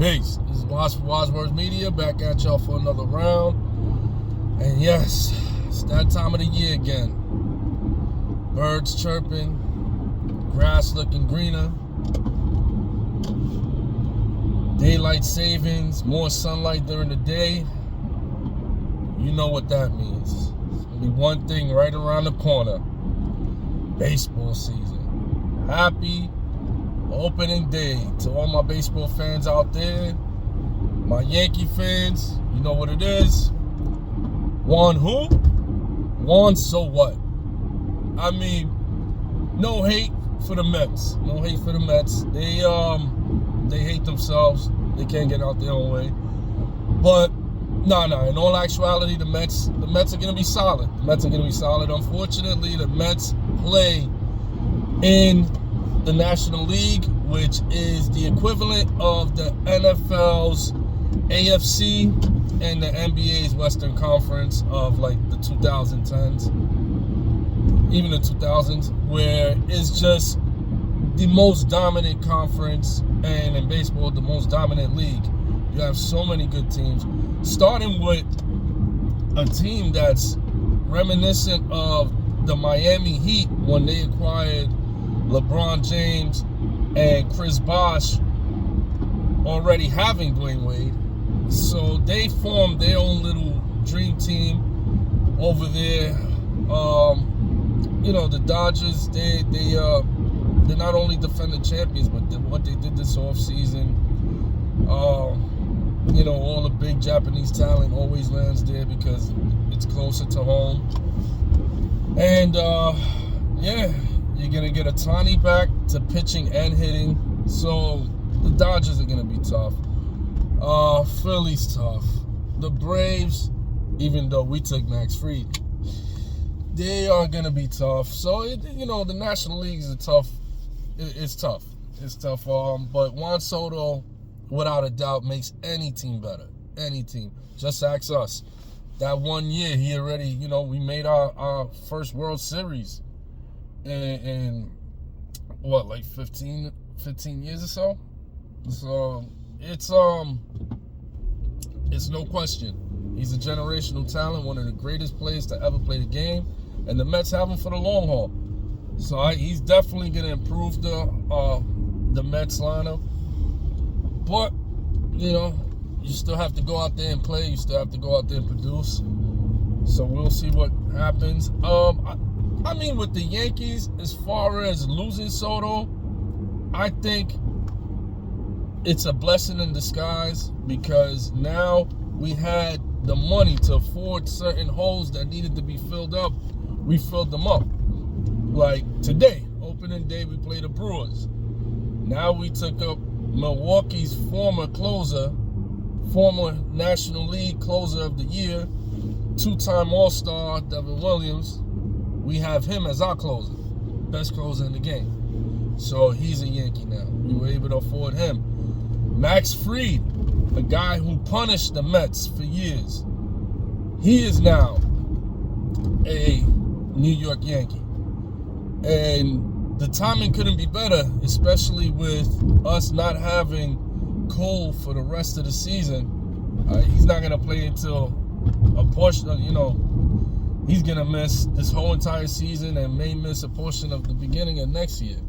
Peace. This is Wadsworth Media back at y'all for another round. And yes, it's that time of the year again. Birds chirping, grass looking greener, daylight savings, more sunlight during the day. You know what that means. There's only one thing right around the corner. Baseball season. Happy opening day to all my baseball fans out there. My Yankee fans, you know what it is. Won who? Won so what? I mean, no hate for the Mets. No hate for the Mets. They hate themselves. They can't get out their own way. But no. In all actuality, the Mets are gonna be solid. The Mets are gonna be solid. Unfortunately, the Mets play in the National League, which is the equivalent of the NFL's AFC and the NBA's Western Conference of like the 2010s, even the 2000s, where it's just the most dominant conference, and in baseball, the most dominant league. You have so many good teams, starting with a team that's reminiscent of the Miami Heat when they acquired LeBron James and Chris Bosh, already having Dwayne Wade. So they formed their own little dream team over there. The Dodgers, they're not only defending champions, but what they did this offseason, all the big Japanese talent always lands there because it's closer to home. And you're going to get Ohtani back to pitching and hitting. So the Dodgers are going to be tough. Philly's tough. The Braves, even though we took Max Fried, they are going to be tough. So, the National League is tough. It's tough. It's tough. But Juan Soto, without a doubt, makes any team better. Any team. Just ask us. That 1 year, he already, we made our first World Series in what, like 15 years or so? So it's no question. He's a generational talent, one of the greatest players to ever play the game, and the Mets have him for the long haul. So he's definitely going to improve the Mets lineup. But, you still have to go out there and play. You still have to go out there and produce. So we'll see what happens. With the Yankees, as far as losing Soto, I think it's a blessing in disguise because now we had the money to afford certain holes that needed to be filled up. We filled them up. Like today, opening day, we played the Brewers. Now we took up Milwaukee's former closer, former National League closer of the year, two-time All-Star Devin Williams. We have him as our closer, best closer in the game. So he's a Yankee now. We were able to afford him. Max Fried, a guy who punished the Mets for years, he is now a New York Yankee. And the timing couldn't be better, especially with us not having Cole for the rest of the season. He's not going to play until a portion of, he's going to miss this whole entire season and may miss a portion of the beginning of next year.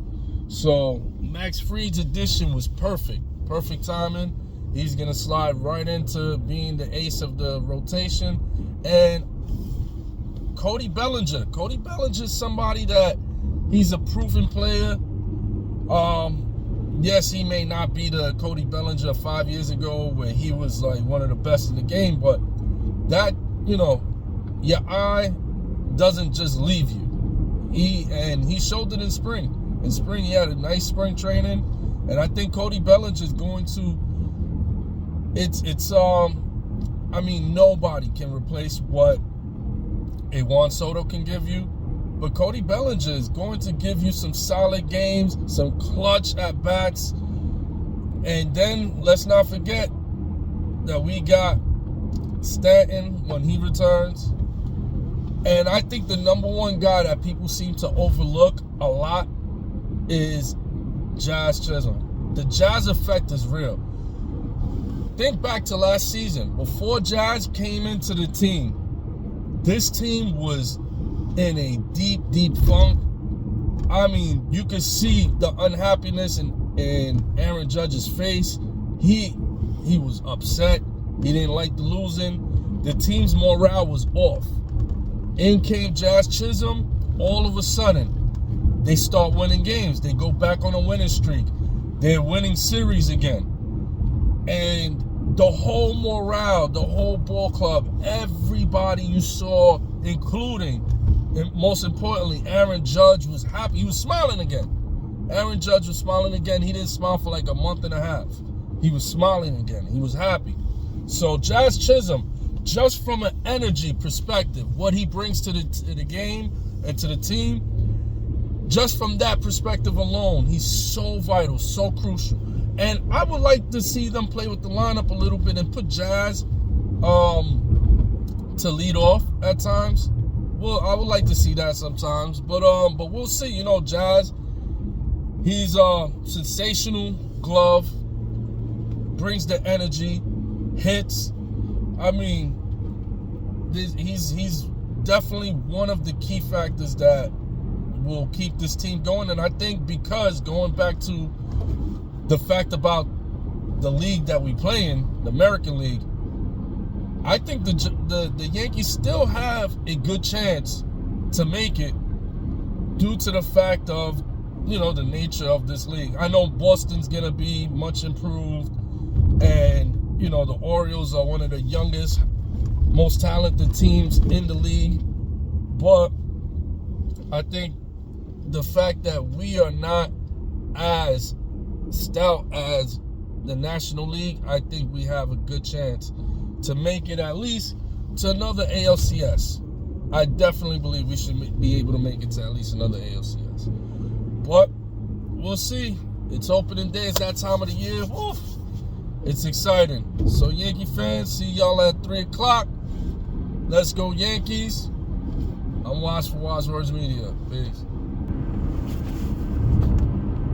So Max Fried's addition was perfect. Perfect timing. He's going to slide right into being the ace of the rotation. And Cody Bellinger. Cody Bellinger is somebody that he's a proven player. Yes, he may not be the Cody Bellinger 5 years ago where he was like one of the best in the game, but that, your eye doesn't just leave you. He showed it in spring. In spring, he had a nice spring training, and I think Cody Bellinger is going to. Nobody can replace what a Juan Soto can give you. But Cody Bellinger is going to give you some solid games, some clutch at-bats. And then let's not forget that we got Stanton when he returns. And I think the number one guy that people seem to overlook a lot is Jazz Chisholm. The Jazz effect is real. think back to last season. Before Jazz came into the team, this team was in a deep, deep funk. I mean, you could see the unhappiness in Aaron Judge's face. He was upset. He didn't like the losing. The team's morale was off. In came Jazz Chisholm. All of a sudden, they start winning games. They go back on a winning streak. They're winning series again. And the whole morale, the whole ball club, everybody you saw, including, and most importantly, Aaron Judge was happy. He was smiling again. Aaron Judge was smiling again. He didn't smile for like a month and a half. He was smiling again. He was happy. So Jazz Chisholm, just from an energy perspective, what he brings to the game and to the team, just from that perspective alone, he's so vital, so crucial. And I would like to see them play with the lineup a little bit and put Jazz to lead off at times. Well, I would like to see that sometimes, but we'll see. You know, Jazz, he's a sensational glove, brings the energy, hits. I mean, he's definitely one of the key factors that will keep this team going. And I think because going back to the fact about the league that we play in, the American League, I think the Yankees still have a good chance to make it due to the fact of, you know, the nature of this league. I know Boston's going to be much improved, and, you know, the Orioles are one of the youngest, most talented teams in the league. But I think the fact that we are not as stout as the National League, I think we have a good chance to make it at least to another ALCS. I definitely believe we should be able to make it to at least another ALCS. But we'll see. It's opening day. It's that time of the year. Woof. It's exciting. So Yankee fans, see y'all at 3 o'clock. Let's go Yankees. I'm Watch for Wise Words Media. Peace.